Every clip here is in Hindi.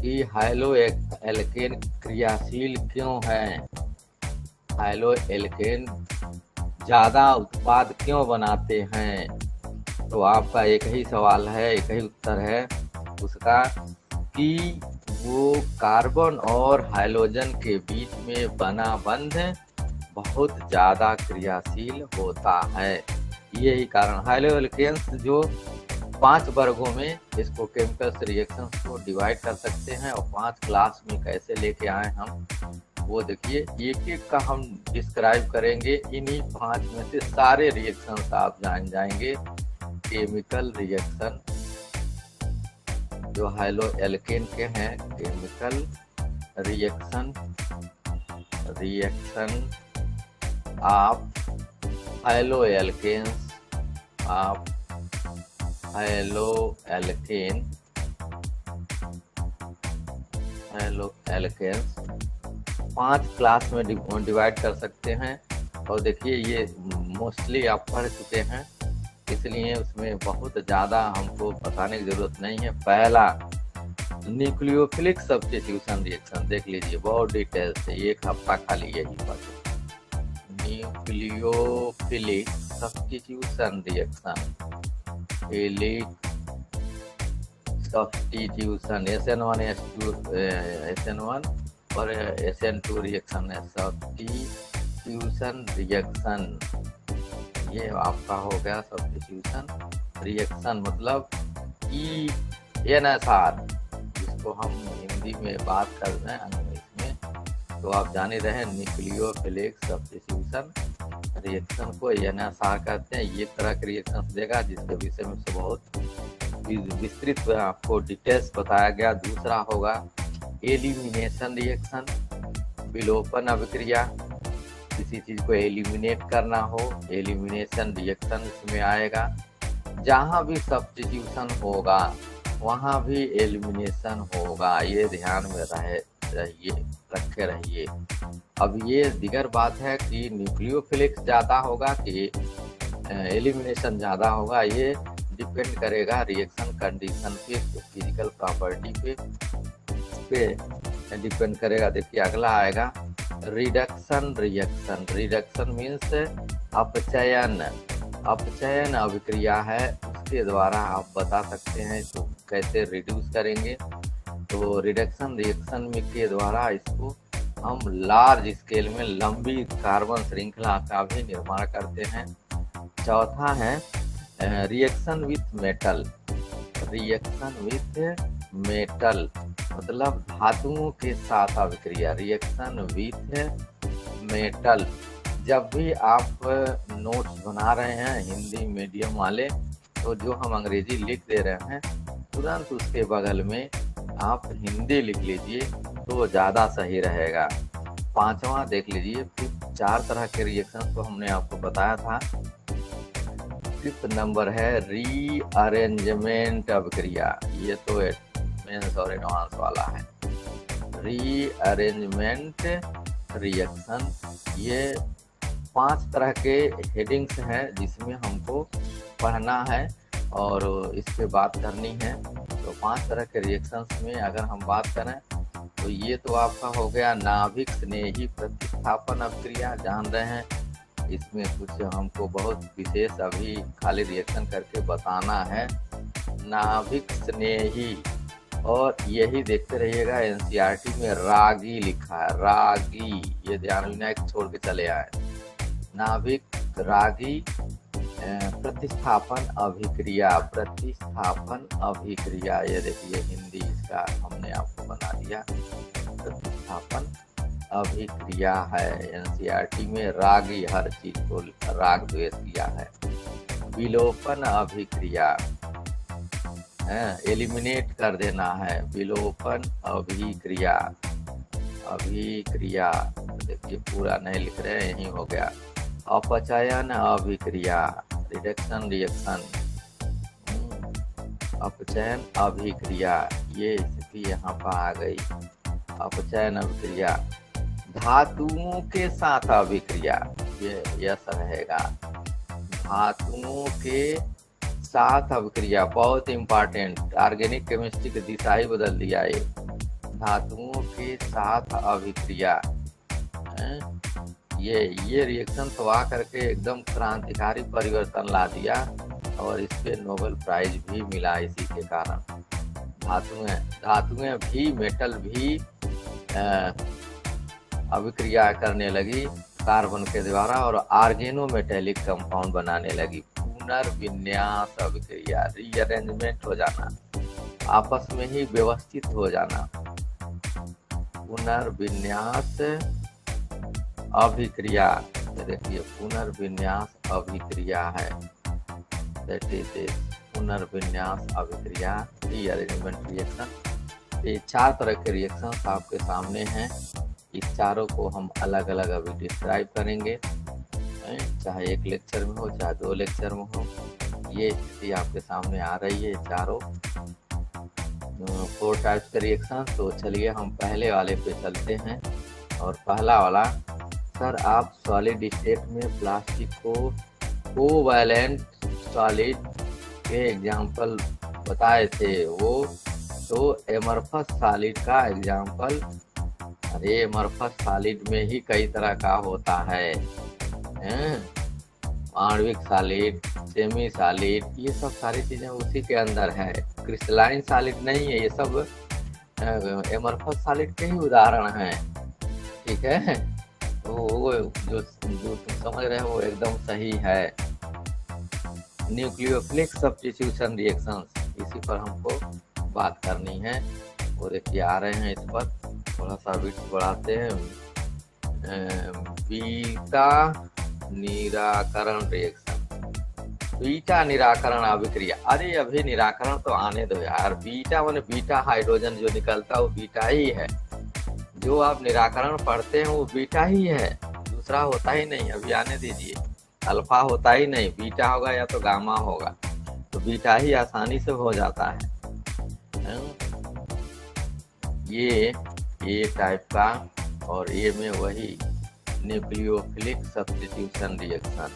कि हाइलो एल्केन क्रियाशील क्यों है, हाइलो एल्केन ज़्यादा उत्पाद क्यों बनाते हैं। तो आपका एक ही सवाल है, एक ही उत्तर है उसका कि वो कार्बन और हाइड्रोजन के बीच में बना बंध बहुत ज़्यादा क्रियाशील होता है। यही कारण हाइलो एल्केन्स जो 5 वर्गों में इसको केमिकल्स रिएक्शंस को डिवाइड कर सकते हैं और 5 क्लास में कैसे लेके आए हम वो देखिए, एक एक का हम डिस्क्राइब करेंगे। इन्हीं 5 में से सारे रिएक्शंस आप जान जाएंगे। केमिकल रिएक्शन जो हाइलो एल्केन के हैं, chemical reaction of halo alkanes, of halo alkanes 5 class में डिवाइड कर सकते हैं। और देखिए ये मोस्टली आप पढ़ चुके हैं, इसलिए उसमें बहुत ज़्यादा हमको बताने की ज़रूरत नहीं है। पहला न्यूक्लियोफिलिक सब्स्टिट्यूशन रिएक्शन देख लीजिए, बहुत डिटेल से, एक हफ्ता खाली यही पढ़ो। Nucleophilic substitution reaction, philic substitution SN1 और SN2 रिएक्शन है, सब्स्टिट्यूशन रिएक्शन। ये आपका हो गया सब्स्टिट्यूशन रिएक्शन, मतलब ENSR, जिसको हम हिंदी में बात कर रहे हैं अंग्रेजी में, तो आप जान ही रहे न्यूक्लियोफिलिक सब्स्टिट्यूशन रिएक्शन को ENSR कहते हैं। ये तरह के रिएक्शन देगा जिसके विषय में से बहुत विस्तृत आपको डिटेल्स बताया गया। दूसरा होगा एलिमिनेशन रिएक्शन, विलोपन अभिक्रिया, किसी चीज को एलिमिनेट करना हो, एलिमिनेशन रिएक्शन इसमें आएगा। जहां भी सब्स्टिट्यूशन होगा वहां भी एलिमिनेशन होगा, ये ध्यान में रखे रहिए। अब ये दिगर बात है कि न्यूक्लियोफिलिक ज़्यादा होगा कि एलिमिनेशन ज़्यादा होगा, ये डिपेंड करेगा रिएक्शन कंडीशन पे, फिजिकल प्रॉपर्टी पे डिपेंड करेगा। देखिए अगला आएगा रिडक्शन रिएक्शन। रिडक्शन मीन्स अपचयन अभिक्रिया है, उसके द्वारा आप बता सकते हैं तो कैसे रिड्यूस करेंगे। तो रिडक्शन रिएक्शन में के द्वारा इसको हम लार्ज स्केल में लंबी कार्बन श्रृंखला का भी निर्माण करते हैं। चौथा है reaction with metal. Reaction with metal मतलब धातुओं के साथ अभिक्रिया, रिएक्शन विथ मेटल। जब भी आप नोट्स बना रहे हैं हिंदी मीडियम वाले, तो जो हम अंग्रेजी लिख दे रहे हैं तुरंत उसके बगल में आप हिंदी लिख लीजिए तो ज़्यादा सही रहेगा। पांचवा देख लीजिए, फिर 4 तरह के रिएक्शन तो हमने आपको बताया था। 5th नंबर है रीअरेंजमेंट अभिक्रिया, ये तो मेंस और एडवांस वाला है। रीअरेंजमेंट रिएक्शन, ये 5 तरह के हेडिंग्स हैं जिसमें हमको पढ़ना है और इस पे बात करनी है। तो 5 तरह के रिएक्शंस में अगर हम बात करें तो ये तो आपका हो गया नाभिक स्नेही प्रतिस्थापन अभिक्रिया, जान रहे हैं। इसमें कुछ हमको बहुत विशेष अभी खाली रिएक्शन करके बताना है, नाभिक स्नेही। और यही देखते रहिएगा, NCERT में रागी लिखा है, रागी, ये ध्यान रखना, एक छोड़ के चले आए। नाभिक रागी प्रतिस्थापन अभिक्रिया, प्रतिस्थापन अभिक्रिया, ये देखिए हिंदी इसका हमने आपको बना दिया, प्रतिस्थापन अभिक्रिया है। NCERT में रागी, हर चीज को राग द्वेष किया है। विलोपन अभिक्रिया, एलिमिनेट कर देना है, विलोपन अभिक्रिया। अभिक्रिया देखिए पूरा नहीं लिख रहे हैं, यही हो गया। अपचयन अभिक्रिया, रिडक्शन रिएक्शन, अपचयन अभिक्रिया, ये इसकी यहाँ पर आ गई, अपचयन अभिक्रिया। धातुओं के साथ अभिक्रिया, ये यस रहेगा, धातुओं के साथ अभिक्रिया, बहुत इंपॉर्टेंट, ऑर्गेनिक केमिस्ट्री की दिशा ही बदल दिया ये। धातुओं के साथ अभिक्रिया। ये रिएक्शन तो आ करके एकदम क्रांतिकारी परिवर्तन ला दिया और इस पे नोबेल प्राइज भी मिला इसी के कारण। धातुएं भी, मेटल भी अभिक्रिया करने लगी कार्बन के द्वारा और ऑर्गेनोमेटेलिक कंपाउंड बनाने लगी। पुनर्विन्यास अभिक्रिया, रीअरेंजमेंट हो जाना, आपस में ही व्यवस्थित हो जाना। पुनर्विन्यास अभिक्रिया, देखिए पुनर्विन्यास अभिक्रिया है, दैट इज पुनर्विन्यास अभिक्रिया, रीअरेंजमेंट रिएक्शन। ये 4 तरह के रिएक्शन आपके सामने हैं। इस चारों को हम अलग अलग अभी डिस्क्राइब करेंगे, चाहे एक लेक्चर में हो चाहे 2 लेक्चर में हो। ये स्थिति आपके सामने आ रही है चारों 4 टाइप्स के रिएक्शन। तो चलिए हम पहले वाले पे चलते हैं। और पहला वाला, सर आप सॉलिड स्टेट में प्लास्टिक को कोवैलेंट सॉलिड के एग्जाम्पल बताए थे, वो तो एमरफस सॉलिड का एग्जाम्पल। अरे एमरफस सॉलिड में ही कई तरह का होता है, आणविक सॉलिड, सेमी सॉलिड, ये सब सारी चीजें उसी के अंदर है। क्रिस्टलाइन सॉलिड नहीं है, ये सब एमरफस सॉलिड के ही उदाहरण हैं। ठीक है, तो वो जो तुम समझ रहे हो वो एकदम सही है। न्यूक्लियोफिलिक सब्स्टिट्यूशन रिएक्शंस, इसी पर हमको बात करनी है। वो देखिए आ रहे हैं, इस पर थोड़ा सा बिट्स बढ़ाते हैं। बीटा निराकरण रिएक्शन, बीटा निराकरण अभिक्रिया। अरे अभी निराकरण तो आने दो यार। बीटा माने बीटा हाइड्रोजन जो निकलता है वो बीटा ही है। जो आप निराकरण पढ़ते हैं वो बीटा ही है, दूसरा होता ही नहीं। अभी आने दीजिए, अल्फा होता ही नहीं, बीटा होगा या तो गामा होगा। तो बीटा ही आसानी से हो जाता है। ये टाइप का, और ये में वही न्यूक्लियोफिलिक सब्स्टिट्यूशन रिएक्शन।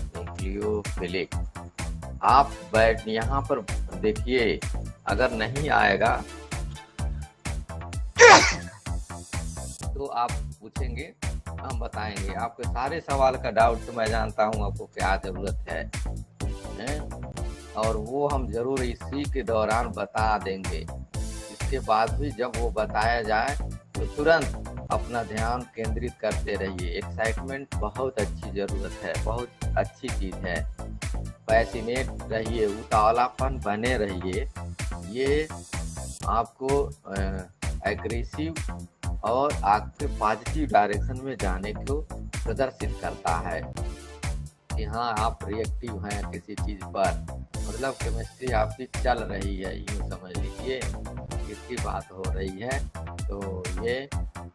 न्यूक्लियोफिलिक, आप बैठ यहाँ पर देखिए, अगर नहीं आएगा तो आप पूछेंगे, हम बताएंगे। आपके सारे सवाल का डाउट तो मैं जानता हूँ आपको क्या जरूरत है, और वो हम जरूर इसी के दौरान बता देंगे। इसके बाद भी जब वो बताया जाए तो तुरंत अपना ध्यान केंद्रित करते रहिए। एक्साइटमेंट बहुत अच्छी जरूरत है, बहुत अच्छी चीज है। पैसिनेट रहिए, उतावलापन बने रहिए। ये आपको एग्रेसिव और आपके पॉजिटिव डायरेक्शन में जाने को प्रदर्शित करता है कि हाँ आप रिएक्टिव हैं किसी चीज पर, मतलब केमिस्ट्री आपकी चल रही है, यूँ समझ लीजिए। इसकी बात हो रही है। तो ये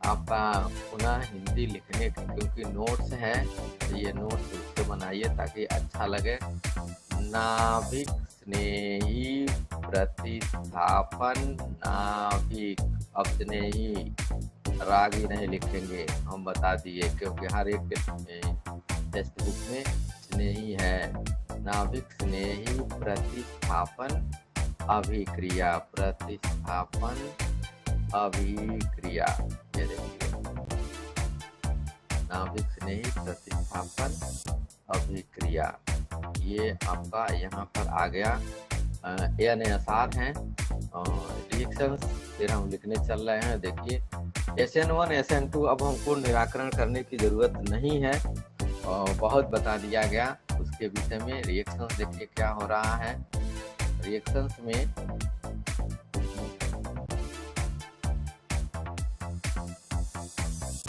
आपका पुनः हिंदी लिखने की, क्योंकि नोट्स है तो ये नोट्स उससे बनाइए ताकि अच्छा लगे। नाभिक स्नेही प्रतिस्थापन, नाभिक, अब स्नेही रागी नहीं लिखेंगे, हम बता दिए, क्योंकि हर एक टेक्स्ट बुक में स्नेही है। नाभिक स्नेही प्रतिस्थापन अभिक्रिया, प्रतिस्थापन अभिक्रिया, ये देखिए नाभिक स्नेही प्रतिस्थापन अभिक्रिया, ये आपका यहाँ पर आ गया। NSR हैं रिएक्शन, फिर हम लिखने चल रहे हैं। देखिए SN1 SN2 अब हमको निराकरण करने की जरूरत नहीं है, बहुत बता दिया गया उसके विषय में। रिएक्शंस देखिए क्या हो रहा है। रिएक्शंस में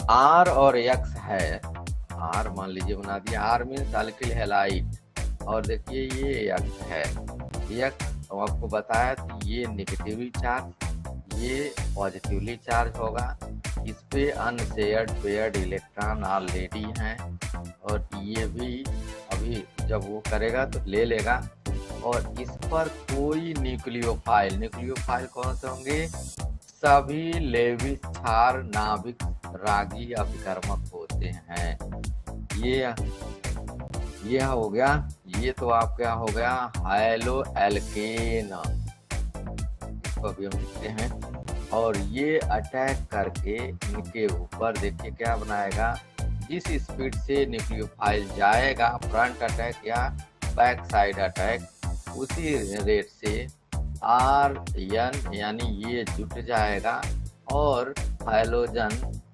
R और X है। R मान लीजिए बना दिया, R मीन्स अल्किल हैलाइड, और देखिए ये X है। X आपको बताया कि ये नेगेटिवली चार्ज, ये पॉजिटिवली चार्ज होगा। इस पे अनशेयर्ड पेयर्ड इलेक्ट्रॉन ऑलरेडी हैं, और ये भी अभी जब वो करेगा तो ले लेगा। और इस पर कोई न्यूक्लियोफाइल, न्यूक्लियोफाइल कौन से होंगे? सभी लेविस क्षार नाभिक रागी अभिकर्मक होते हैं। ये हो गया। ये तो आपका हो गया हाइलो एल्केन, इसको भी हम लिखते हैं और ये अटैक करके इनके ऊपर देखिए क्या बनाएगा। जिस स्पीड से न्यूक्लियोफाइल जाएगा, फ्रंट अटैक या बैक साइड अटैक, उसी रेट से RN यानी ये जुट जाएगा और हाइड्रोजन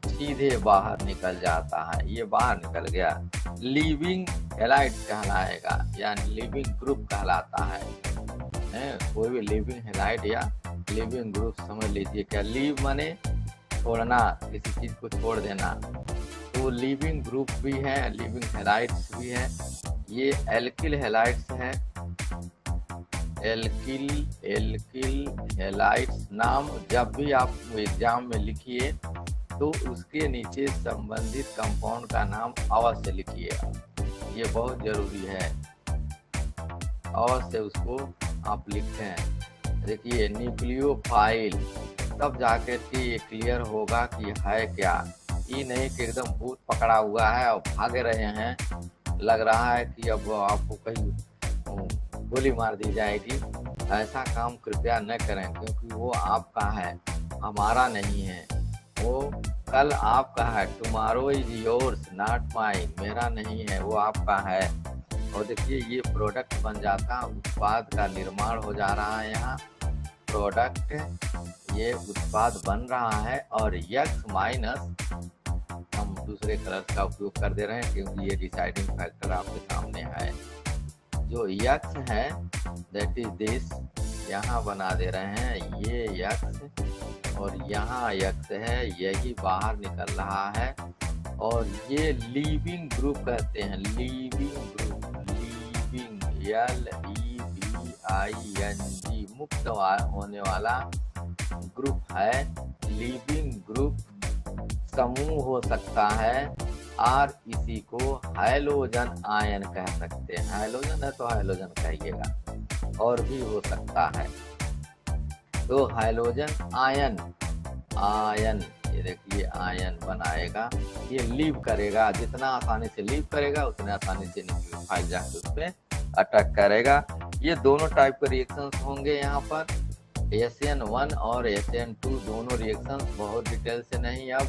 सीधे बाहर निकल जाता है। ये बाहर निकल गया, लीविंग हैलाइड कहलाएगा, यानी लिविंग ग्रुप कहलाता है। कोई भी लिविंग हैलाइड या लिविंग ग्रुप समझ लीजिए। क्या लीव माने छोड़ना, किसी चीज को छोड़ देना, तो लिविंग ग्रुप भी है, लिविंग हैलाइड्स भी है। ये एल्किल हैलाइड्स है, एल्किल हैलाइड्स। नाम जब भी आप एग्जाम में लिखिए तो उसके नीचे संबंधित कंपाउंड का नाम अवश्य लिखिए, ये बहुत जरूरी है, अवश्य उसको आप लिखें। देखिए न्यूक्लियोफाइल, तब जाकर के ये क्लियर होगा कि है क्या। ये नहीं कि एकदम भूत पकड़ा हुआ है और भाग रहे हैं, लग रहा है कि अब आपको कहीं गोली मार दी जाएगी। ऐसा काम कृपया न करें, क्योंकि वो आपका है, हमारा नहीं है। वो कल आपका है, tomorrow is yours not mine, मेरा नहीं है, वो आपका है। और देखिए ये प्रोडक्ट बन जाता, उत्पाद का निर्माण हो जा रहा है। यहाँ प्रोडक्ट, ये उत्पाद बन रहा है। और X माइनस हम दूसरे कलर का उपयोग कर दे रहे हैं, क्योंकि ये डिसाइडिंग फैक्टर आपके सामने है। जो X है दैट इज दिस, यहाँ बना दे रहे हैं ये X, और यहाँ X है, यही बाहर निकल रहा है। और ये लीविंग ग्रुप कहते हैं, लीविंग ग्रुप, लीविंग LEVING, मुक्त होने वाला ग्रुप है। लीविंग ग्रुप समूह हो सकता है, और इसी को हाइड्रोजन आयन कह सकते हैं। हाइड्रोजन है तो हाइड्रोजन कहिएगा, और भी हो सकता है। तो हाइड्रोजन आयन, आयन, ये देखिए आयन बनाएगा, ये लीव करेगा। जितना आसानी से लीव करेगा उतने आसानी से न्यूक्लियोफाइल जाके उस पर अटैक करेगा। ये दोनों टाइप के रिएक्शंस होंगे यहाँ पर, SN1 और SN2 दोनों रिएक्शंस, बहुत डिटेल से नहीं, अब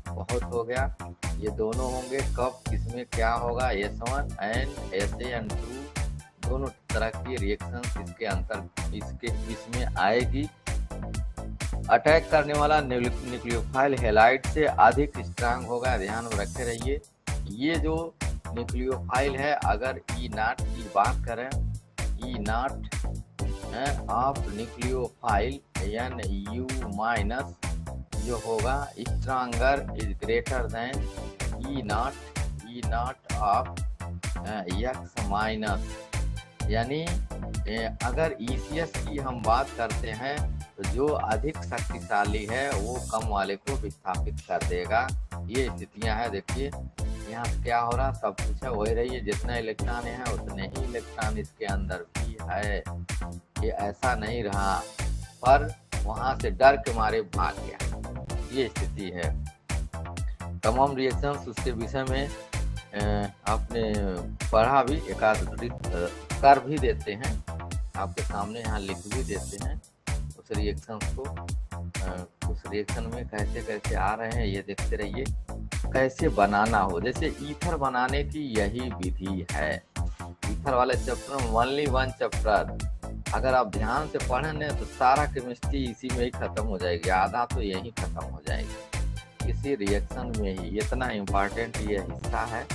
बहुत हो गया। ये दोनों होंगे, कब किसमें क्या होगा, S1 एंड SN2 दोनों तरह की रिएक्शंस इसमें आएगी। अटैक करने वाला न्यूक्लियोफाइल हैलाइड से अधिक स्ट्रांग होगा, ध्यान में रखे रहिए। ये जो न्यूक्लियोफाइल है, अगर E0 की बात करें, E0 of nucleophile NU minus जो होगा, stronger is greater than E0 of X minus. यानी अगर ECS की हम बात करते हैं तो जो अधिक शक्तिशाली है वो कम वाले को विस्थापित कर देगा। ये स्थितियां हैं। देखिए यहाँ क्या हो रहा, सब कुछ है वही रही है, जितने इलेक्ट्रॉन है उतने ही इलेक्ट्रॉन इसके अंदर भी है। ये ऐसा नहीं रहा, पर वहां से डर के मारे भाग गया, ये स्थिति है। तमाम रिएक्शंस उसके विषय में आपने पढ़ा भी, एकाधिक कर भी देते हैं आपके सामने, यहाँ लिख भी देते हैं उस रिएक्शन को। उस रिएक्शन में कैसे कैसे आ रहे हैं ये देखते रहिए, कैसे बनाना हो। जैसे ईथर बनाने की यही विधि है। ईथर वाले चैप्टर में ओनली 1 चैप्टर अगर आप ध्यान से पढ़ें तो सारा केमिस्ट्री इसी में ही खत्म हो जाएगी, आधा तो यही खत्म हो जाएगी इसी रिएक्शन में ही। इतना इम्पोर्टेंट ये हिस्सा है।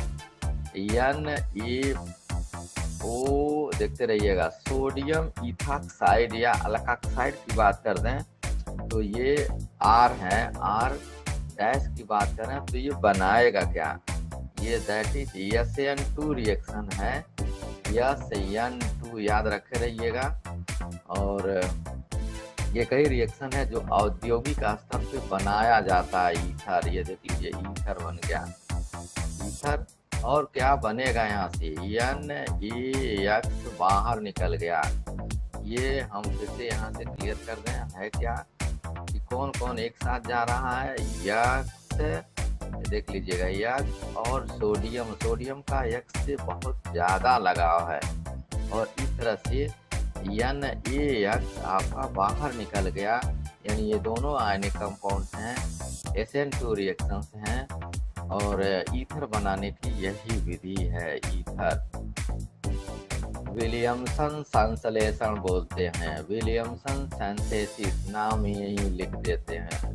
NaO देखते रहिएगा। सोडियम इथाक्साइड या अल्काक्साइड की बात कर दें तो ये R है, R डैश की बात करें तो ये बनाएगा क्या, ये दैट इज SN2 रिएक्शन है। SN2 याद रखे रहिएगा। और ये कई रिएक्शन है जो औद्योगिक स्तर पे बनाया जाता है। ईथर, ये देख लीजिए ईथर बन गया, ईथर। और क्या बनेगा यहाँ से, NaX बाहर निकल गया। ये हम फिर से यहाँ से क्लियर कर दें, है क्या कि कौन कौन एक साथ जा रहा है। X देख लीजिएगा, X और सोडियम, सोडियम का X से बहुत ज़्यादा लगाव है। और इस तरह से NaX आपका बाहर निकल गया। यानी ये दोनों आयनिक कंपाउंड्स हैं, SN2 रिएक्शंस हैं और ईथर बनाने की यही विधि है, ईथर। विलियमसन संश्लेषण बोलते हैं, विलियमसन सिंथेसिस, नाम यही लिख देते हैं,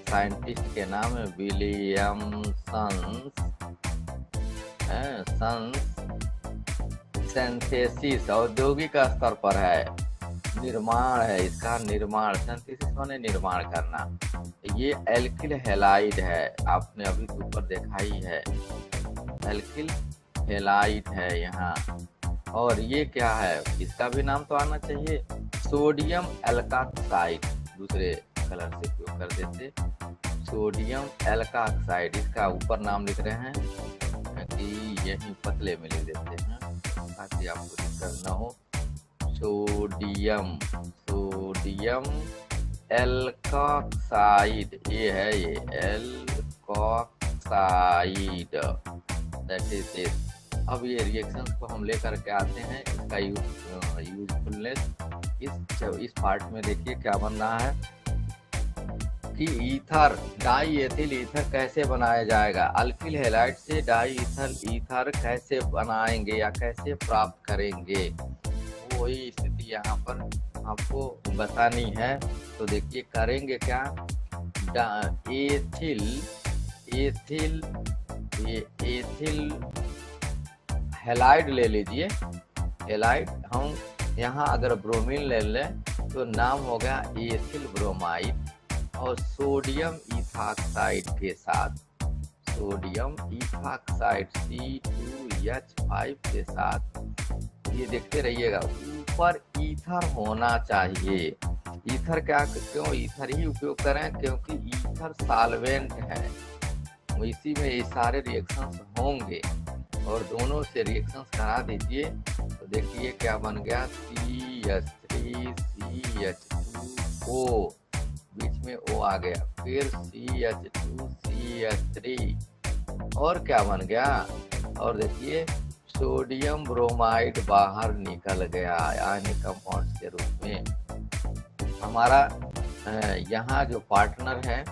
साइंटिस्ट के नाम है विलियमसन सिंथेसिस। औद्योगिक स्तर पर है, निर्माण है इसका, निर्माण, सिंथेसिस माने निर्माण करना। ये एल्किल हैलाइड है, आपने अभी ऊपर देखा ही है, एल्किल हैलाइड है यहाँ। और ये क्या है, इसका भी नाम तो आना चाहिए, सोडियम एल्काक्साइड, दूसरे कलर से उपयोग कर देते, सोडियम एल्काक्साइड। इसका ऊपर नाम लिख रहे हैं कि यही पतले में लिख देते हैं ताकि आपको दिक्कत न हो। सोडियम एल्काक्साइड, ये है, ये एल्काक्साइड, दैट इज इट। अब ये रिएक्शंस को हम लेकर के आते हैं, इसका यूजफुलनेस इस पार्ट में देखिए क्या बन रहा है कि ईथर, डाई एथिल ईथर कैसे बनाया जाएगा, अल्किल हैलाइड से डाई एथिल ईथर कैसे बनाएंगे या कैसे प्राप्त करेंगे, वही स्थिति यहाँ पर आपको बतानी है। तो देखिए करेंगे क्या, एथिल हैलाइड ले लीजिए, हैलाइड। हम यहाँ अगर ब्रोमीन ले लें तो नाम हो गया एथिल ब्रोमाइड, और सोडियम इथाक्साइड के साथ, सोडियम इथाक्साइड C2H5 के साथ, ये देखते रहिएगा, ऊपर ईथर होना चाहिए। ईथर क्या, क्यों ईथर ही उपयोग करें, क्योंकि ईथर सॉल्वेंट है, इसी में ये सारे रिएक्शंस होंगे, और दोनों से रिएक्शंस करा दीजिए। तो देखिए क्या बन गया, CH3CH2O, बीच में O आ गया, फिर CH2CH3, और क्या बन गया, और देखिए सोडियम ब्रोमाइड बाहर निकल गया आयनिक कंपाउंड के रूप में। हमारा यहाँ जो पार्टनर है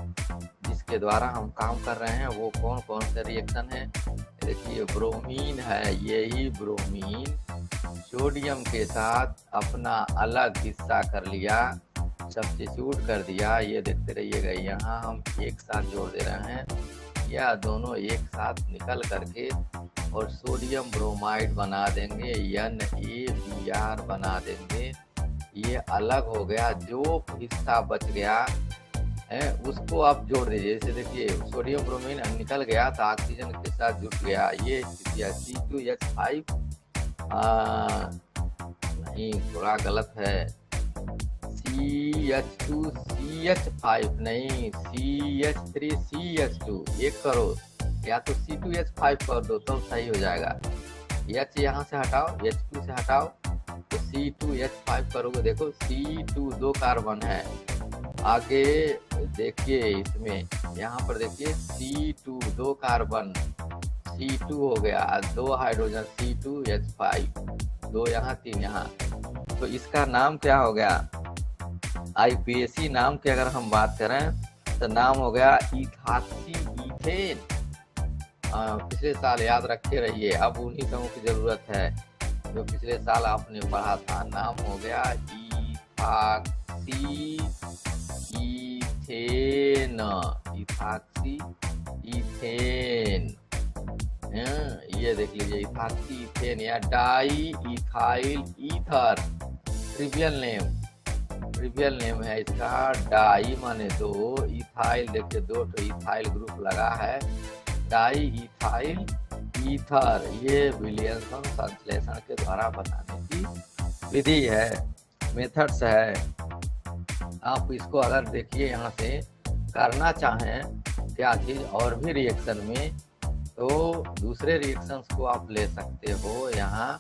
जिसके द्वारा हम काम कर रहे हैं वो कौन कौन से रिएक्शन है, देखिए ब्रोमीन है, यही ब्रोमीन सोडियम के साथ अपना अलग हिस्सा कर लिया, सब्स्टिट्यूट कर दिया, ये देखते रहिएगा, यहाँ हम एक साथ जोड़ दे रहे हैं, या दोनों एक साथ निकल करके और सोडियम ब्रोमाइड बना देंगे, NaBr बना देंगे, ये अलग हो गया। जो हिस्सा बच गया है उसको आप जोड़ दीजिए, जैसे देखिए सोडियम ब्रोमीन निकल गया तो ऑक्सीजन के साथ जुड़ गया, ये स्थिति है। C2H5 नहीं, थोड़ा गलत है, CH2CH5 नहीं, CH3CH2, एक करो, या तो C2H5 कर दो तो सही हो जाएगा। H यहाँ से हटाओ, H2 से हटाओ तो C2H5 करोगे, देखो C2 दो कार्बन है, आगे देखिए इसमें, यहाँ पर देखिए C2 दो कार्बन, C2 हो गया, दो हाइड्रोजन C2H5, दो यहाँ तीन यहाँ, तो इसका नाम क्या हो गया, IPAC नाम की अगर हम बात करें तो नाम हो गया इथाक्सी इथेन। पिछले साल याद रखे रहिए, अब उन्हीं समूह की जरूरत है जो पिछले साल आपने पढ़ा था, नाम हो गया इथाक्सी इथेन, इथाक्सी इथेन। ये देख लीजिए इथाक्सी इथेन या di ethyl ether, trivial name है इसका, डाई माने दो, इथाइल देखिए दो तो इथाइल ग्रुप लगा है, डाई इथाइल ईथर। ये विलियमसन संश्लेषण के द्वारा बनाने की विधि है, मेथड्स है। आप इसको अगर देखिए यहाँ से करना चाहें क्या चीज और भी रिएक्शन में, तो दूसरे रिएक्शंस को आप ले सकते हो। यहाँ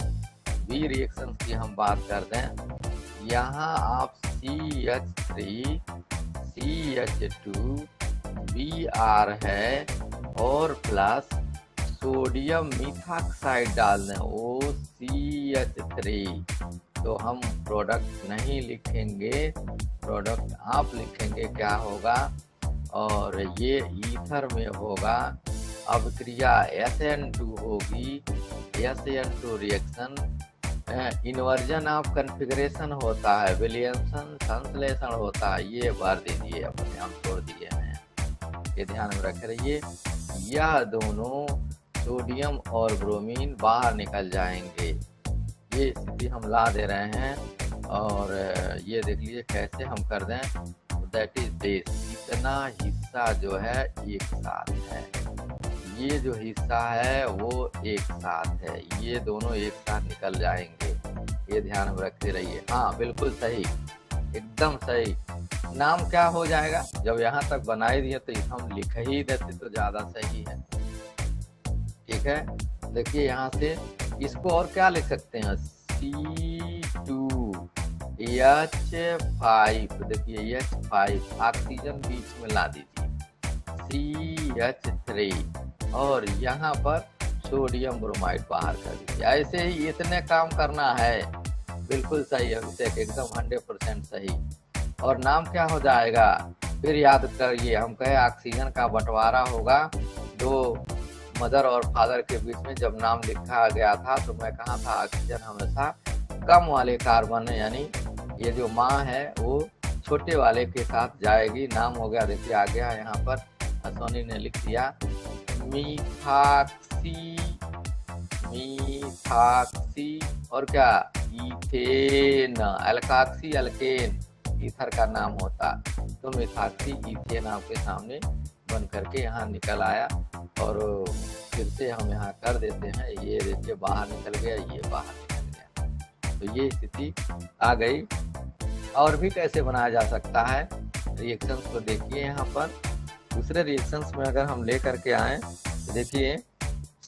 बी रिएक्शंस की हम बात कर दें, यहाँ आप CH3 CH2 Br है और प्लस सोडियम मिथाक्साइड डाल दें OCH3, तो हम प्रोडक्ट नहीं लिखेंगे, प्रोडक्ट आप लिखेंगे क्या होगा, और ये ईथर में होगा। अभिक्रिया SN2 होगी। SN2 reaction inversion of configuration होता है, विलियमसन संश्लेषण होता है। ये भर दीजिए, अपने हम छोड़ दिए हैं, ये ध्यान में रख रहिए। यह दोनों सोडियम और ब्रोमीन बाहर निकल जाएंगे। ये स्थिति हम ला दे रहे हैं, और ये देख लीजिए कैसे हम कर दें। दैट इज दिस, इतना हिस्सा जो है एक साथ है, ये जो हिस्सा है वो एक साथ है, ये दोनों एक साथ निकल जाएंगे। ये ध्यान में रखते रहिए। हाँ बिल्कुल सही, एकदम सही। नाम क्या हो जाएगा? जब यहाँ तक बनाई दिए तो हम लिख ही देते तो ज्यादा सही है। ठीक है, देखिए यहाँ से इसको और क्या लिख सकते हैं, C2H5, देखिए H5 ऑक्सीजन बीच में ला दीजिए, CH3, और यहाँ पर सोडियम ब्रोमाइड बाहर कर दीजिए। ऐसे ही इतने काम करना है। बिल्कुल सही अभिषेक, एकदम 100% सही। और नाम क्या हो जाएगा फिर याद करिए, हम कहे ऑक्सीजन का बंटवारा होगा दो मदर और फादर के बीच में। जब नाम लिखा गया था तो मैं कहा था ऑक्सीजन हमेशा कम वाले कार्बन है, यानी ये जो माँ है वो छोटे वाले के साथ जाएगी। नाम हो गया, देखिए आ गया यहाँ पर, सोनी ने लिख दिया मीथाक्सी और क्या इथेन, एल्काक्सी अल्केन ईथर का नाम होता, तो मिथाक्सी इथेन आपके सामने बन करके यहाँ निकल आया। और फिर से हम यहाँ कर देते हैं, ये देखिए बाहर निकल गया, ये बाहर निकल गया, तो ये स्थिति आ गई। और भी कैसे बनाया जा सकता है रिएक्शंस को देखिए। यहाँ पर दूसरे रिएक्शंस में अगर हम ले करके आए तो देखिए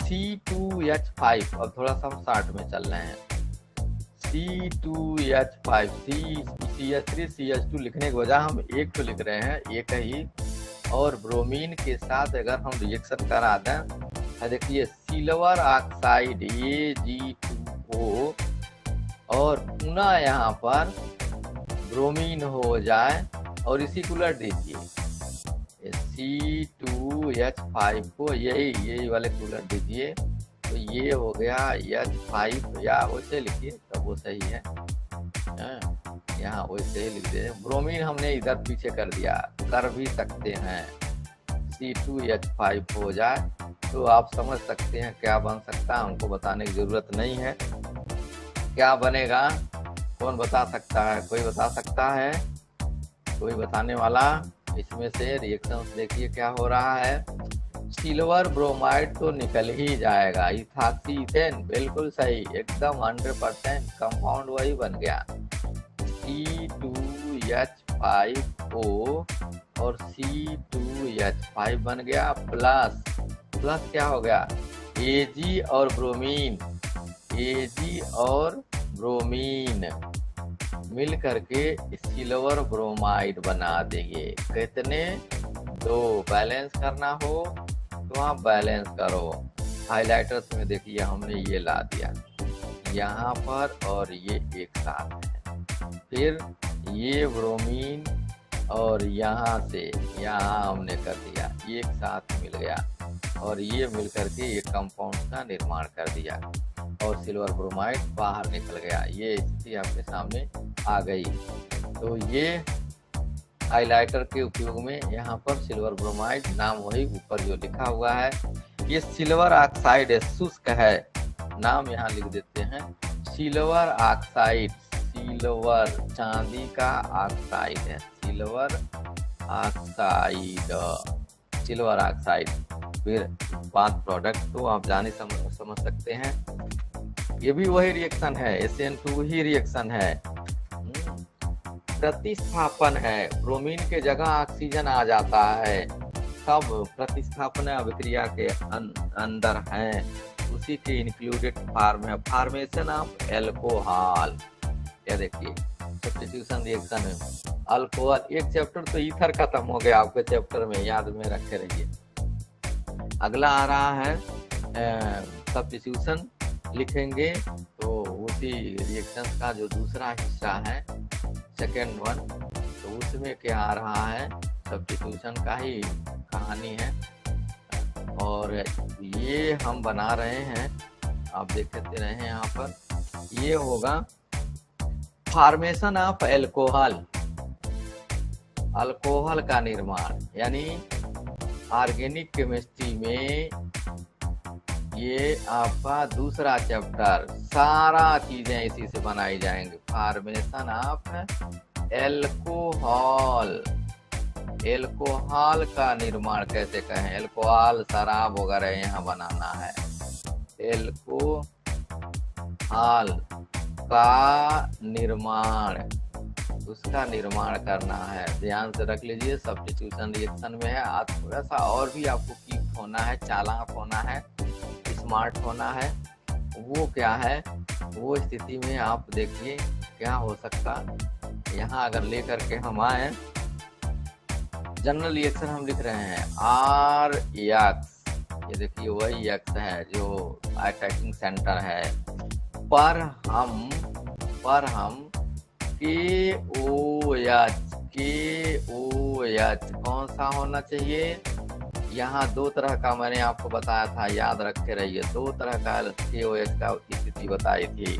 C2H5, अब थोड़ा सा हम शार्ट में चल रहे हैं, C2H5, CH3 CH2 लिखने के बजाय हम एक तो लिख रहे हैं, एक ही, और ब्रोमीन के साथ अगर हम रिएक्शन करा दें, देखिए सिल्वर ऑक्साइड Ag2O, और पुनः यहाँ पर ब्रोमीन हो जाए, और इसी को उलट दीजिए, C2H5 को यही वाले को उलट दीजिए, तो ये हो गया H5, या वैसे लिखिए तब वो सही है, यहाँ वैसे ही लिख दे। ब्रोमीन हमने इधर पीछे कर दिया, कर भी सकते हैं, C2H5 हो जाए तो आप समझ सकते हैं क्या बन सकता है, हमको बताने की जरूरत नहीं है। क्या बनेगा, कौन बता सकता है? कोई बता सकता है? कोई बताने वाला? इसमें से रिएक्शन देखिए क्या हो रहा है। सिल्वर ब्रोमाइड तो निकल ही जाएगा, इथाक्सी इथेन, बिल्कुल सही, एकदम 100% कंपाउंड वही बन गया, C2H5O और C2H5 बन गया, प्लस क्या हो गया, Ag और ब्रोमीन, Ag और ब्रोमीन मिल करके सिल्वर ब्रोमाइड बना देंगे। कितने? 2। बैलेंस करना हो तो आप बैलेंस करो। हाइलाइटर्स में देखिए हमने ये ला दिया यहाँ पर, और ये एक साथ है, फिर ये ब्रोमीन और यहाँ से यहाँ हमने कर दिया, एक साथ मिल गया, और ये मिल करके एक कंपाउंड का निर्माण कर दिया, और सिल्वर ब्रोमाइड बाहर निकल गया। ये स्थिति आपके सामने आ गई। तो ये हाइलाइटर के उपयोग में यहाँ पर सिल्वर ब्रोमाइड, नाम वही ऊपर जो लिखा हुआ है, ये सिल्वर ऑक्साइड है, शुष्क है, नाम यहाँ लिख देते हैं सिल्वर ऑक्साइड, सिल्वर चांदी का ऑक्साइड है, सिल्वर ऑक्साइड। फिर 5 प्रोडक्ट तो आप जाने समझ सकते हैं, ये भी वही रिएक्शन है, SN2 ही रिएक्शन है। प्रतिस्थापन है, ब्रोमीन के जगह ऑक्सीजन आ जाता है, सब प्रतिस्थापन अभिक्रिया के अंदर हैं, उसी के इंक्लूडेड फॉर्मेशन ऑफ एल्कोहल। ये देखिए सब्स्टिट्यूशन रिएक्शन है, अल्कोहल। एक चैप्टर तो ईथर खत्म हो गया आपके चैप्टर में, याद में रखे रहिए। अगला आ रहा है सब्स्टिट्यूशन, लिखेंगे तो उसी रिएक्शन का जो दूसरा हिस्सा है, सेकेंड वन, तो उसमें क्या आ रहा है, सब्स्टिट्यूशन का ही कहानी है। और ये हम बना रहे हैं, आप देखते रहे यहाँ पर, ये होगा फॉर्मेशन ऑफ अल्कोहल, अल्कोहल का निर्माण। यानी ऑर्गेनिक केमिस्ट्री में ये आपका दूसरा चैप्टर, सारा चीजें इसी से बनाई जाएंगी। फॉर्मेशन ऑफ एल्कोहल, एल्कोहल का निर्माण कैसे कहें, एल्कोहल शराब वगैरह यहाँ बनाना है। एल्कोहल का निर्माण, उसका निर्माण करना है। ध्यान से रख लीजिए, सब्स्टिट्यूशन रिएक्शन में है। थोड़ा सा और भी आपको कीप होना है, चालाक होना है, स्मार्ट होना है। वो क्या है, वो स्थिति में आप देखिए क्या हो सकता। यहाँ अगर लेकर के हम आए, जनरल रिएक्शन हम लिख रहे हैं RX, ये देखिए वही एक्स है जो अटैकिंग सेंटर है। पर हम KOH कौन सा होना चाहिए। यहाँ दो तरह का मैंने आपको बताया था, याद रखे रहिए। दो तरह का KOH का स्थिति बताई थी।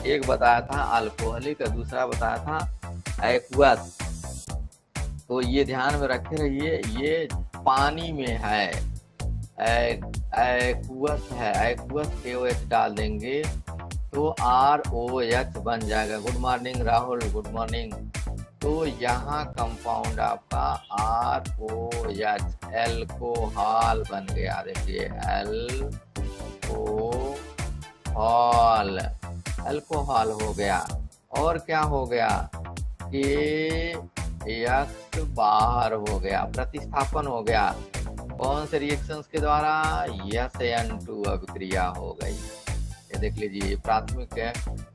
एक बताया था अल्कोहलिक, दूसरा बताया था एक्वस। तो ये ध्यान में रखे रहिए, ये पानी में है, एक्वस है। एक्वस KOH डाल देंगे तो ROH बन जाएगा। Good morning Rahul, good morning. तो यहाँ कंपाउंड आपका ROH, एल्कोहल बन गया। देखिए एल्कोहल हो गया। और क्या हो गया, KX बाहर हो गया, प्रतिस्थापन हो गया। कौन से रिएक्शंस के द्वारा, SN2 अभिक्रिया हो गई। ये देख लीजिए, प्राथमिक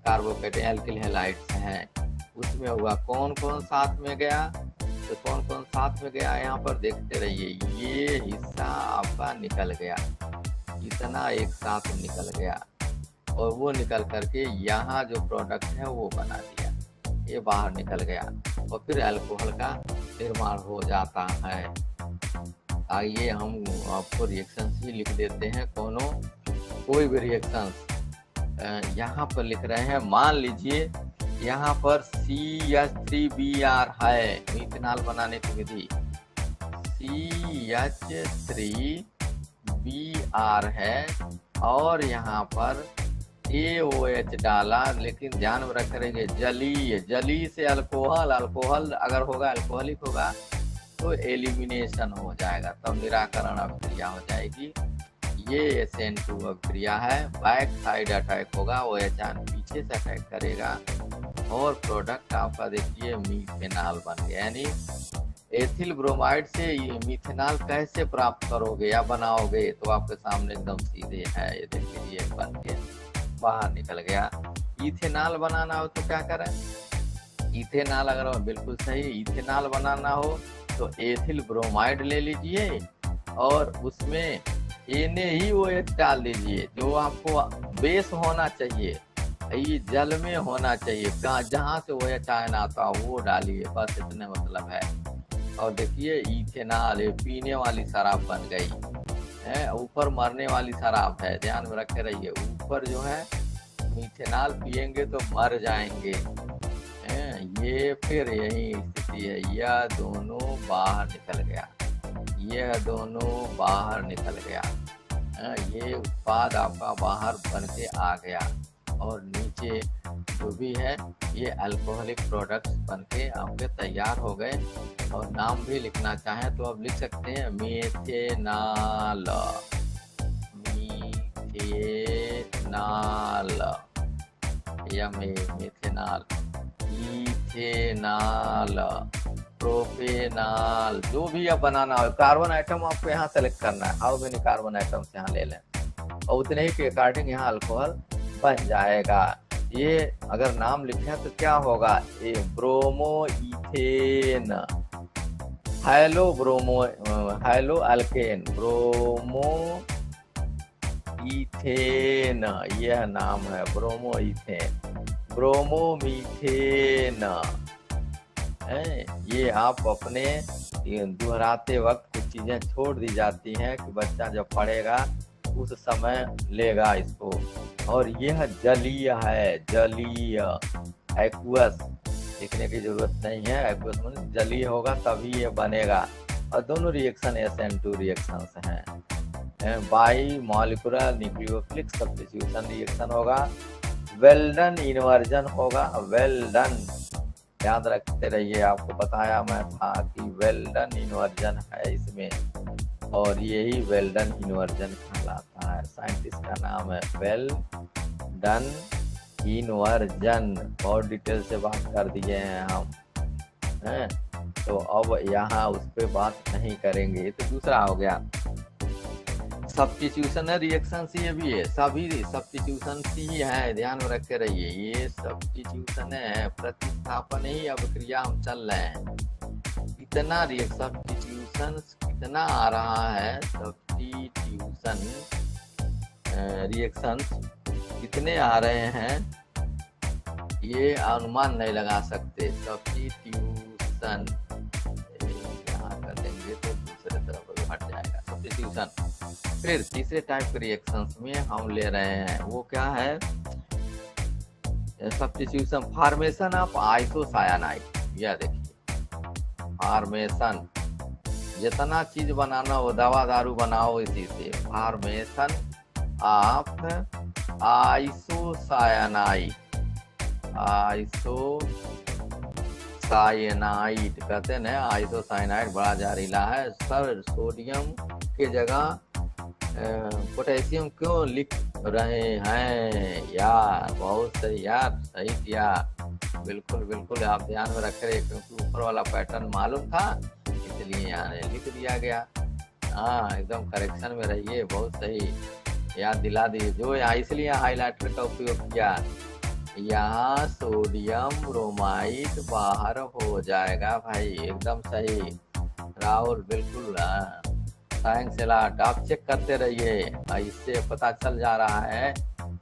कार्बोकेटाइन एल्किल हैलाइड्स हैं, उसमें हुआ। कौन कौन साथ में गया, तो कौन कौन साथ में गया यहाँ पर देखते रहिए। ये हिस्सा आपका निकल गया, इतना एक साथ निकल गया, और वो निकल करके यहाँ जो प्रोडक्ट है वो बना दिया, ये बाहर निकल गया, और फिर अल्कोहल का निर्माण हो जाता है। आइए हम आपको रिएक्शंस ही लिख देते हैं, कोई भी रिएक्शंस यहाँ पर लिख रहे हैं। मान लीजिए यहाँ पर CH3Br है, मिथेनॉल बनाने की विधि। CH3Br है, और यहाँ पर AOH डाला, लेकिन ध्यान में रख रहे जली से अल्कोहल, अल्कोहल अगर होगा अल्कोहलिक होगा तो एलिमिनेशन हो जाएगा, तब निराकरण अभिक्रिया हो जाएगी। ये SN2 अभिक्रिया है, बैक साइड अटैक होगा, OH पीछे से अटैक करेगा, और प्रोडक्ट आपका देखिए मीथेनॉल बन गया। यानी एथिल ब्रोमाइड से मीथेनॉल कैसे प्राप्त करोगे या बनाओगे, तो आपके सामने एकदम सीधे है। ये देखिए, ये बन के बाहर निकल गया। इथेनॉल बनाना हो तो क्या करें, इथेनॉल अगर बिल्कुल सही इथेनॉल बनाना हो तो एथिल ब्रोमाइड ले लीजिए, और उसमें NaOH डाल दीजिए। जो आपको बेस होना चाहिए, ये जल में होना चाहिए, जहाँ से OH आयन आता वो डालिए, बस इतने मतलब है। और देखिए इथेनॉल, ये पीने वाली शराब बन गई है, ऊपर मरने वाली शराब है, ध्यान में रखे रहिए। ऊपर जो है मिथेनॉल पिएंगे तो मर जाएंगे। ये फिर यही स्थिति है, यह दोनों बाहर निकल गया, यह दोनों बाहर निकल गया। ये उत्पाद आपका बाहर बन के आ गया, और नीचे जो भी है ये अल्कोहलिक प्रोडक्ट्स बन के आपके तैयार हो गए। और नाम भी लिखना चाहें तो आप लिख सकते हैं मीथेनॉल, मीथेनॉल, इथेनॉल, प्रोपेनॉल, जो भी आप बनाना हो। कार्बन आइटम आपको यहाँ सेलेक्ट करना है, हाउ मेनी कार्बन आइटम्स यहाँ ले लें, और उतने ही के अकॉर्डिंग यहाँ अल्कोहल बन जाएगा। ये अगर नाम लिखे तो क्या होगा, ये bromo ethane, high-low alkane, bromo ethane, यह नाम है ब्रोमो इथेन, ब्रोमो मीथेन। है। ये आप अपने दोहराते वक्त कुछ चीजें छोड़ दी जाती हैं कि बच्चा जब पढ़ेगा उस समय लेगा इसको। और यह जलीय है, जलीय, एक्वस लिखने की जरूरत नहीं है। एक्वस मतलब जलीय होगा तभी ये बनेगा। और दोनों रिएक्शन SN2 रिएक्शंस हैं। By molecular nucleophilic substitution reaction होगा। वेल्डन इन्वर्जन होगा। वेल्डन याद रखते रहिए, आपको बताया मैं था कि वेल्डन इन्वर्जन है इसमें, और यही वेल्डन इन्वर्जन कहलाता है। साइंटिस्ट का नाम है वेल्डन इन्वर्जन। बहुत डिटेल से बात कर दिए हैं हम, हैं? तो अब यहाँ उस पर बात नहीं करेंगे। तो दूसरा हो गया सब्स्टिट्यूशन रिएक्शन। ये भी है, सभी सब्स्टिट्यूशन ही है, ध्यान में रख के रहिए। ये सब्स्टिट्यूशन है, प्रतिस्थापन ही अभिक्रिया हम चल रहे हैं। कितना सब्स्टिट्यूशन कितना आ रहा है, सब्स्टिट्यूशन रिएक्शन कितने आ रहे हैं ये अनुमान नहीं लगा सकते। सब्स्टिट्यूशन यहाँ कर देंगे तो दूसरे तरफ हट जाएगा सब्स्टिट्यूशन। फिर तीसरे टाइप के रिएक्शंस में हम ले रहे हैं, वो क्या है, सब्स्टिट्यूशन फॉर्मेशन ऑफ आइसोसायानाइड। यह देखिए फॉर्मेशन, जितना चीज बनाना हो, दवा दारू बनाओ इसी से। फॉर्मेशन ऑफ आइसोसायानाइड, आइसोसायानाइड कहते हैं। आइसोसायानाइड बड़ा जहरीला है सर। सोडियम के जगह पोटेशियम क्यों लिख रहे हैं यार? बहुत सही यार, सही किया, बिल्कुल बिल्कुल आप ध्यान में रख रहे, क्योंकि ऊपर वाला पैटर्न मालूम था इसलिए यहाँ लिख दिया गया। हाँ एकदम करेक्शन में रहिए, बहुत सही याद दिला दिए। जो यहाँ इसलिए हाइलाइटर का उपयोग किया, यहाँ सोडियम ब्रोमाइड बाहर हो जाएगा भाई, एकदम सही राहुल, बिल्कुल। थैंक्स अ लॉट, आप चेक करते रहिए, इससे पता चल जा रहा है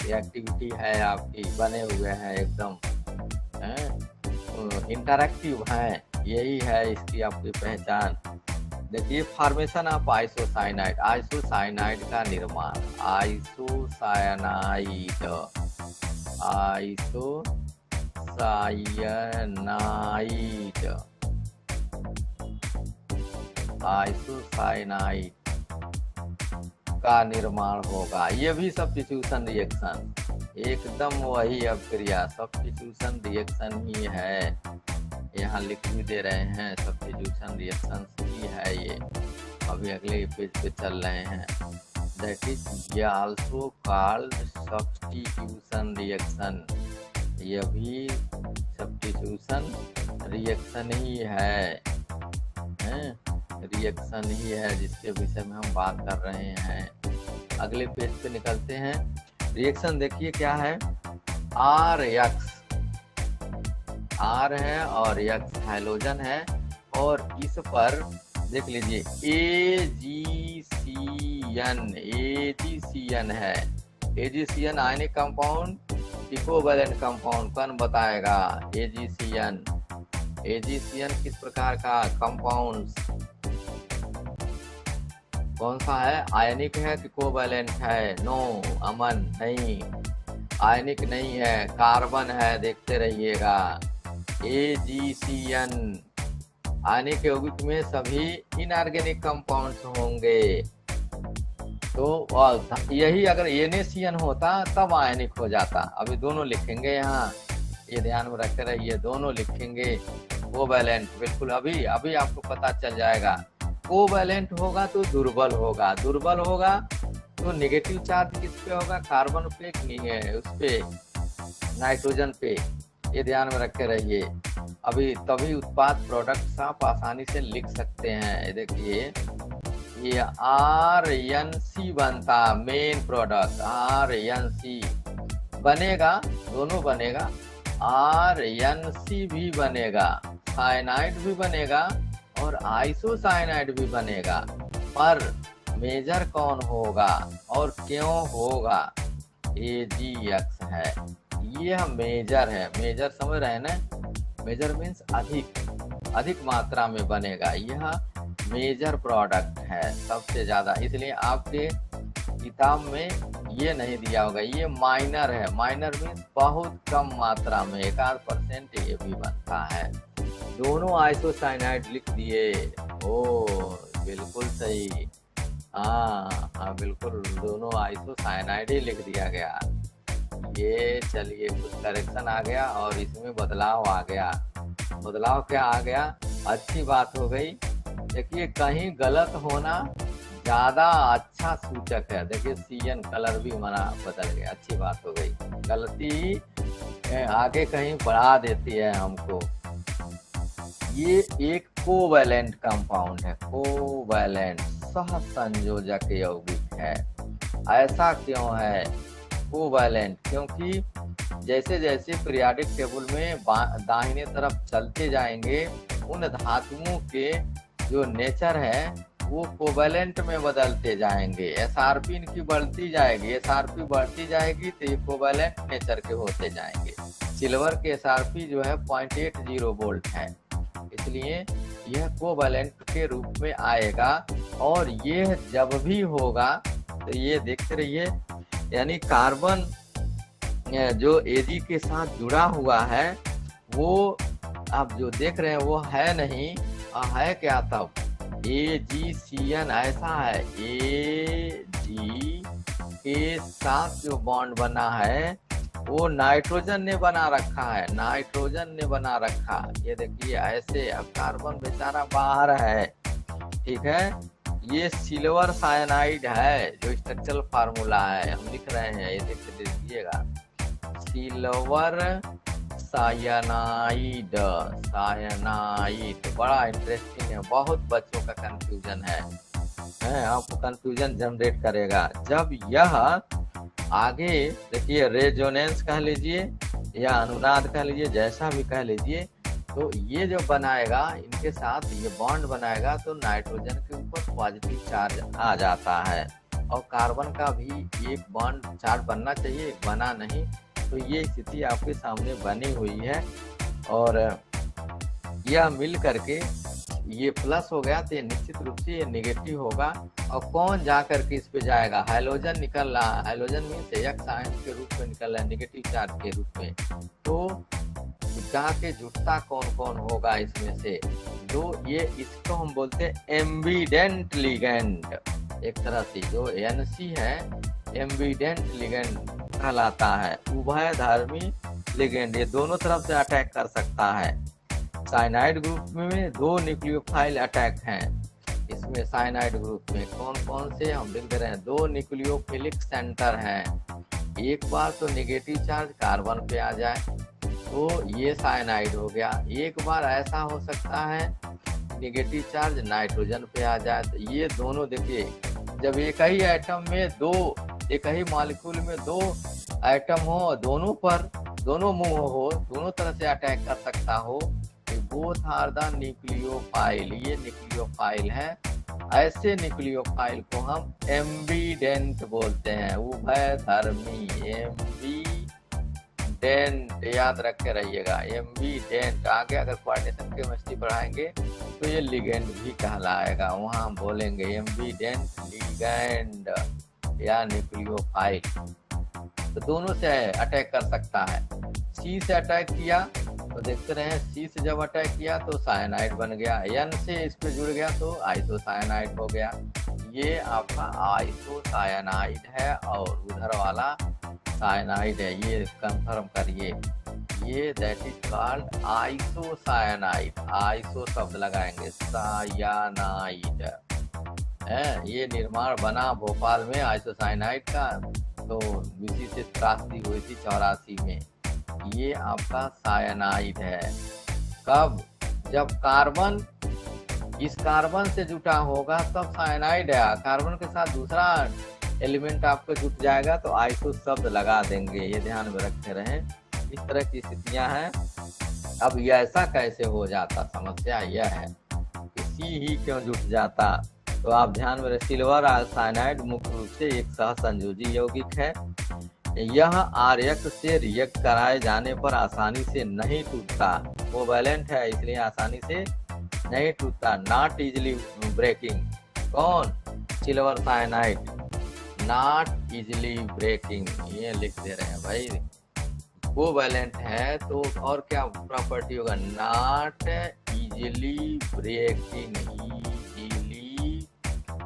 ये एक्टिविटी है आपकी, बने हुए हैं एकदम इंटरैक्टिव हैं, यही है इसकी आपकी पहचान। देखिए फॉर्मेशन ऑफ आइसोसाइनाइड, आइसोसाइनाइड का निर्माण, आइसोसाइनाइड, आइसोसाइनाइड, आइसोसाइनाइड का निर्माण होगा। ये भी सब्स्टिट्यूशन रिएक्शन, एकदम वही अभिक्रिया सब्स्टिट्यूशन रिएक्शन ही है। यहाँ लिख भी दे रहे हैं सब्स्टिट्यूशन रिएक्शन ही है ये। अभी अगले पेज पे चल रहे हैं। That is also called substitution reaction, ये भी सब्स्टिट्यूशन रिएक्शन ही है, रिएक्शन ही है जिसके विषय में हम बात कर रहे हैं। अगले पेज पे निकलते हैं। रिएक्शन देखिए क्या है, आर एक्स, आर है और एक्स हाइड्रोजन है, और इस पर देख लीजिए एजीसीएन है। एजीसीएन आयनिक कंपाउंड, इकोवैलेंट कंपाउंड कौन बताएगा? एजीसीएन, एजीसीएन किस प्रकार का कंपाउंड, कौन सा है? आयनिक है कि कोवैलेंट है? नो, अमन नहीं, आयनिक नहीं है, कार्बन है, देखते रहिएगा। AgCN आयनिक यौगिक में सभी इनऑर्गेनिक कंपाउंड्स होंगे। तो यही अगर NaCN होता तब आयनिक हो जाता। अभी दोनों लिखेंगे यहाँ, ये ध्यान में रखते रहिए, दोनों लिखेंगे कोवैलेंट, बिल्कुल अभी अभी आपको पता चल जाएगा। कोवैलेंट होगा तो दुर्बल होगा, दुर्बल होगा तो नेगेटिव चार्ज किस पे होगा? कार्बन पे, उस पे नाइट्रोजन पे, ये ध्यान में रखे रहिए। अभी तभी उत्पाद प्रोडक्ट्स आप आसानी से लिख सकते हैं। देखिए ये RNC बनता, मेन प्रोडक्ट RNC बनेगा, दोनों बनेगा, RNC भी बनेगा, साइनाइड भी बनेगा और आइसोसाइनाइड भी बनेगा। पर मेजर कौन होगा और क्यों होगा? AgX है, ये मेजर है। मेजर समझ रहे हैं ना? मेजर मीन्स अधिक, अधिक मात्रा में बनेगा। यह मेजर प्रोडक्ट है सबसे ज्यादा, इसलिए आपके किताब में ये नहीं दिया होगा। ये माइनर है, माइनर मीन्स बहुत कम मात्रा में, 1% ये भी बनता है। दोनों आइसोसाइनाइड लिख दिए। ओ बिल्कुल सही, हाँ बिल्कुल, दोनों आइसोसाइनाइड ही लिख दिया गया। ये चलिए कुछ करेक्शन आ गया और इसमें बदलाव आ गया। बदलाव क्या आ गया, अच्छी बात हो गई। देखिए कहीं गलत होना ज्यादा अच्छा सूचक है। देखिए CN कलर भी हमारा बदल गया, अच्छी बात हो गई। गलती आगे कहीं बढ़ा देती है हमको। ये एक कोवैलेंट कंपाउंड है, कोवैलेंट सहसंयोजक यौगिक है। ऐसा क्यों है कोवैलेंट? क्योंकि जैसे जैसे पीरियोडिक टेबल में दाहिने तरफ चलते जाएंगे, उन धातुओं के जो नेचर है वो कोवैलेंट में बदलते जाएंगे। SRP इनकी बढ़ती जाएगी, SRP बढ़ती जाएगी तो ये कोवैलेंट नेचर के होते जाएंगे। सिल्वर के SRP जो है 0.80 वोल्ट है, इसलिए यह कोवैलेंट के रूप में आएगा। और ये जब भी होगा तो ये देखते रहिए, यानी कार्बन जो Ag के साथ जुड़ा हुआ है वो आप जो देख रहे हैं वो है नहीं, है क्या तब AgCN ऐसा है। Ag के साथ जो बॉन्ड बना है वो नाइट्रोजन ने बना रखा है, नाइट्रोजन ने बना रखा। ये देखिए ऐसे, अब कार्बन बेचारा बाहर है, ठीक है। ये सिल्वर साइनाइड है जो स्ट्रक्चरल फार्मूला है, हम लिख रहे हैं, ये देख लीजिएगा। सिल्वर साइनाइड, साइनाइड बड़ा इंटरेस्टिंग है, बहुत बच्चों का कंफ्यूजन है, आपको कंफ्यूजन जनरेट करेगा जब यह आगे। देखिए रेजोनेंस कह लीजिए या अनुनाद कह लीजिए, जैसा भी कह लीजिए, तो ये जो बनाएगा इनके साथ ये बॉन्ड बनाएगा तो नाइट्रोजन के ऊपर पॉजिटिव चार्ज आ जाता है। और कार्बन का भी एक बॉन्ड चार्ज बनना चाहिए, बना नहीं, तो ये स्थिति आपके सामने बनी हुई है। और यह मिल करके ये प्लस हो गया तो ये निश्चित रूप से ये नेगेटिव होगा। और कौन जा करके इस पे जाएगा, हाइड्रोजन निकल रहा है, हाइड्रोजन मीन्स एक्स आयन के रूप में निकल रहा है, नेगेटिव चार्ज के रूप में। तो जाके जुटता कौन कौन होगा इसमें से, जो ये इसको हम बोलते हैं एम्बिडेंट लिगेंड। एक तरह से जो NC है एम्बिडेंट लिगेंड कहलाता है, उभयधर्मी लिगेंड, ये दोनों तरफ से अटैक कर सकता है। साइनाइड ग्रुप में 2 न्यूक्लियोफाइल अटैक हैं। इसमें साइनाइड ग्रुप में कौन कौन से हम लिख दे रहे हैं, 2 न्यूक्लियोफिलिक सेंटर हैं। एक बार तो नेगेटिव चार्ज कार्बन पे आ जाए तो ये साइनाइड हो गया, एक बार ऐसा हो सकता है नेगेटिव चार्ज नाइट्रोजन पे आ जाए तो ये दोनों। देखिए जब एक ही एटम में एक ही मॉलिक्यूल में 2 एटम हो, दोनों पर दोनों मुंह हो, दोनों तरह से अटैक कर सकता हो, बोथ आर द न्यूक्लियोफाइल, ये न्यूक्लियोफाइल है। ऐसे न्यूक्लियोफाइल को हम एम्बिडेंट बोलते हैं, उभयधर्मी, एम्बिडेंट याद रख के रहिएगा, एम्बिडेंट। आगे अगर कोऑर्डिनेशन केमिस्ट्री बढ़ाएंगे तो ये लिगेंड भी कहलाएगा, वहां हम बोलेंगे एम्बिडेंट लिगेंड या न्यूक्लियोफाइल। तो दोनों से अटैक कर सकता है। C से अटैक किया तो देखते रहे, C से जब अटैक किया तो साइनाइड बन गया, N से इस पे जुड़ गया तो आइसोसाइनाइड हो गया। ये आपका आइसोसाइनाइड है और उधर वाला साइनाइड है, ये कंफर्म करिए। ये that is called isocyanide, iso शब्द लगाएंगे, साइनाइड है। ये निर्माण बना भोपाल में आइसोसाइनाइड का, तो इसी से त्रासदी हुई थी 84 में। ये आपका साइनाइड है। कब? जब कार्बन इस कार्बन से जुटा होगा तब साइनाइड है, कार्बन के साथ दूसरा एलिमेंट आपको जुट जाएगा तो आइसो शब्द लगा देंगे, ये ध्यान में रखते रहें। इस तरह की स्थितियां हैं। अब ये ऐसा कैसे हो जाता, समस्या यह है कि C ही क्यों जुट जाता, तो आप ध्यान में रखें। सिल्वर साइनाइड मुख्य रूप से एक सहसंयोजी यौगिक है। यह आर्यक से रिएक्ट कराए जाने पर आसानी से नहीं टूटता, कोवैलेंट है इसलिए आसानी से नहीं टूटता। नॉट इजिली ब्रेकिंग, कौन? Silver cyanide, not easily breaking, ये लिख दे रहे हैं भाई। कोवैलेंट है तो और क्या प्रॉपर्टी होगा? नॉट इजिली ब्रेकिंग, इजिली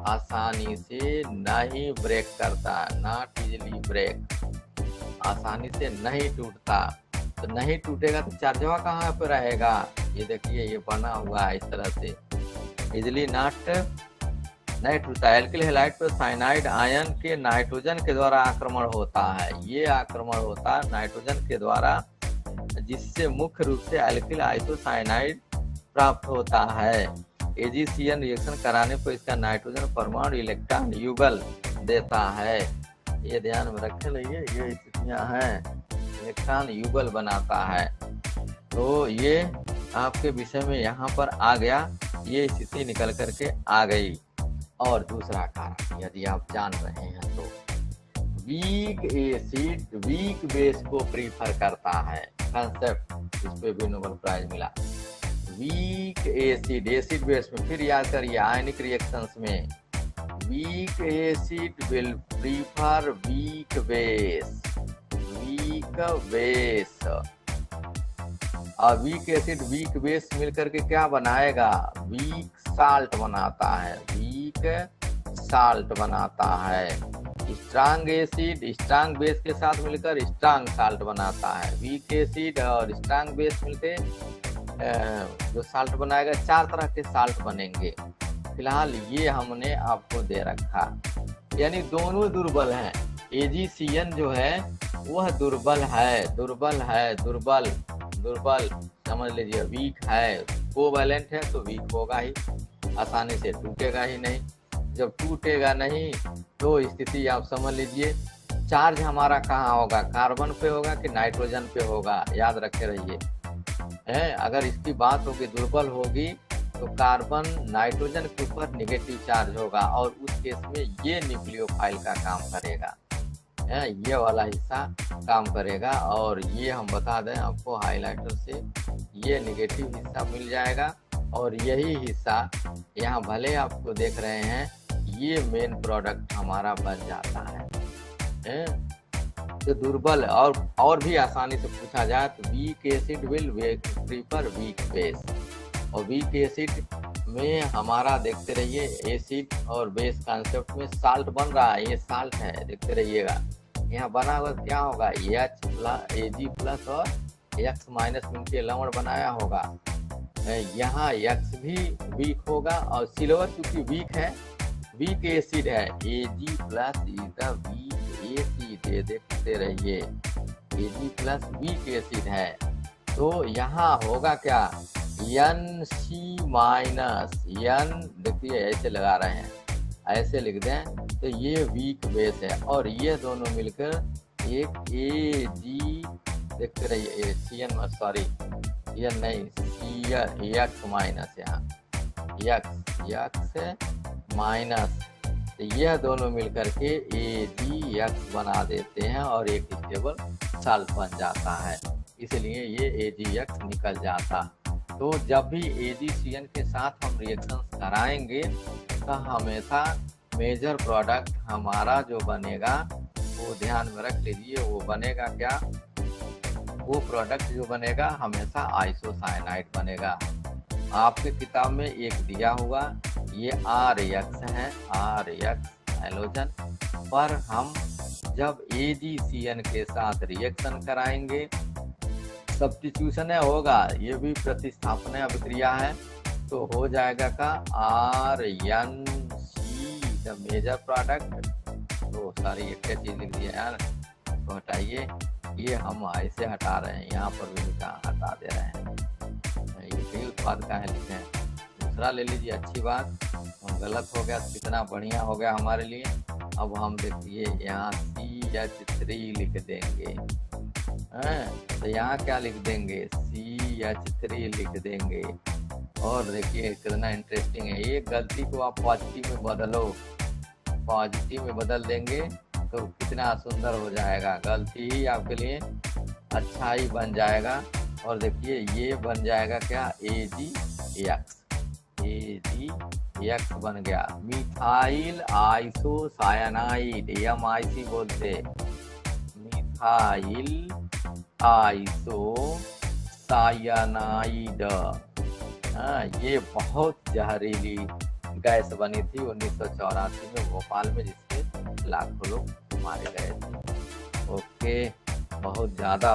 आसानी से नहीं ब्रेक करता, नॉट इजिली ब्रेक, आसानी से नहीं टूटता। तो नहीं टूटेगा तो चार्जवा कहाँ पे रहेगा? ये देखिए ये बना हुआ है इस तरह से, इजिली नॉट नहीं टूटता। एल्किल हैलाइड पर साइनाइड आयन के नाइट्रोजन के द्वारा आक्रमण होता है, ये आक्रमण होता है नाइट्रोजन के द्वारा, जिससे मुख्य रूप से एल्किल आइसोसाइनाइड प्राप्त होता है। AgCN रिएक्शन कराने पर इसका नाइट्रोजन परमाणु इलेक्ट्रॉन युगल देता है, ये ध्यान में रखे रहिए, ये स्थितियां हैं, इलेक्ट्रॉन युगल बनाता है। तो ये आपके विषय में यहाँ पर आ गया, ये स्थिति निकल करके आ गई। और दूसरा कारण यदि आप जान रहे हैं तो वीक एसिड वीक बेस को प्रीफर करता है, कंसेप्ट, इस पे भी नोबेल प्राइज मिला। वीक एसिड, एसिड बेस में, फिर याद करिए आयनिक रिएक्शंस में weak acid will prefer weak base, weak base. और वीक एसिड वीक बेस मिलकर के क्या बनाएगा? वीक साल्ट बनाता है, वीक साल्ट बनाता है। स्ट्रांग एसिड स्ट्रांग बेस के साथ मिलकर स्ट्रांग साल्ट बनाता है। वीक एसिड और स्ट्रांग बेस मिलके जो साल्ट बनाएगा, 4 तरह के साल्ट बनेंगे। फिलहाल ये हमने आपको दे रखा, यानी दोनों दुर्बल हैं। AgCN जो है वह दुर्बल है, दुर्बल है, दुर्बल दुर्बल समझ लीजिए, वीक है। कोवैलेंट है तो वीक होगा ही, आसानी से टूटेगा ही नहीं। जब टूटेगा नहीं तो स्थिति आप समझ लीजिए, चार्ज हमारा कहाँ होगा? कार्बन पे होगा कि नाइट्रोजन पे होगा? याद रखे रहिए। अगर इसकी बात होगी दुर्बल होगी तो कार्बन नाइट्रोजन के ऊपर निगेटिव चार्ज होगा, और उस केस में ये न्यूक्लियोफाइल का काम करेगा, ये वाला हिस्सा काम करेगा। और ये हम बता दें आपको हाइलाइटर से, ये निगेटिव हिस्सा मिल जाएगा, और यही हिस्सा यहाँ भले आपको देख रहे हैं, ये मेन प्रोडक्ट हमारा बन जाता है। तो दुर्बल और भी आसानी से पूछा जाए तो weak acid will prefer weak base, और वीक एसिड में हमारा देखते रहिए एसिड और बेस कॉन्सेप्ट में साल्ट बन रहा है, ये साल्ट है, देखते रहिएगा। यहाँ बना हुआ क्या होगा? Ag प्लस और X माइनस मिलकर लवण बनाया होगा। यहाँ X भी वीक होगा, और सिल्वर क्योंकि वीक है, वीक एसिड है, Ag plus is weak acid, देखते रहिए, Ag प्लस वीक एसिड है। तो यहाँ होगा क्या? NC माइनस, N देखिए ऐसे लगा रहे हैं, ऐसे लिख दें तो ये वीक बेस है, और ये दोनों मिलकर एक Ag देखते रहिए, CN सॉरी ये नहीं, X माइनस, यहाँ X माइनस, तो यह दोनों मिलकर के AgX बना देते हैं, और एक स्टेबल साल्ट बन जाता है, इसलिए ये AgX निकल जाता। तो जब भी AgCN के साथ हम रिएक्शन कराएंगे तो हमेशा मेजर प्रोडक्ट हमारा जो बनेगा वो ध्यान में रख लीजिए, वो बनेगा क्या? वो प्रोडक्ट जो बनेगा हमेशा आइसोसाइनाइड बनेगा। आपके किताब में एक दिया हुआ, ये RX है, RX हैलोजन, पर हम जब AgCN के साथ रिएक्शन कराएंगे, सब्स्टिट्यूशन होगा, ये भी प्रतिस्थापन अभिक्रिया है, तो हो जाएगा का RNC द मेजर प्रोडक्ट। तो सारी एक चीज लिख दिया यार, तो हटाइए, ये हम ऐसे हटा रहे हैं, यहाँ पर भी हटा दे रहे हैं, ये उत्पाद का है लिखे हैं। दूसरा ले लीजिए, अच्छी बात, हम गलत हो गया, कितना बढ़िया हो गया हमारे लिए। अब हम देखिए यहाँ CH3 लिख देंगे, तो यहाँ क्या लिख देंगे? CH3 लिख देंगे। और देखिए कितना इंटरेस्टिंग है, ये गलती को आप पॉजिटिव में बदलो, पॉजिटिव में बदल देंगे तो कितना सुंदर हो जाएगा, गलती ही आपके लिए अच्छा ही बन जाएगा। और देखिए ये बन जाएगा क्या, AgX, AgX बन गया, मिथाइल आइसोसायानाइड, MIC बोलते, मिथाइल आइसोसायानाइड। ये बहुत जहरीली गैस बनी थी 1984 में भोपाल में, जिससे लाखों लोग मारे गए थे। ओके, बहुत ज़्यादा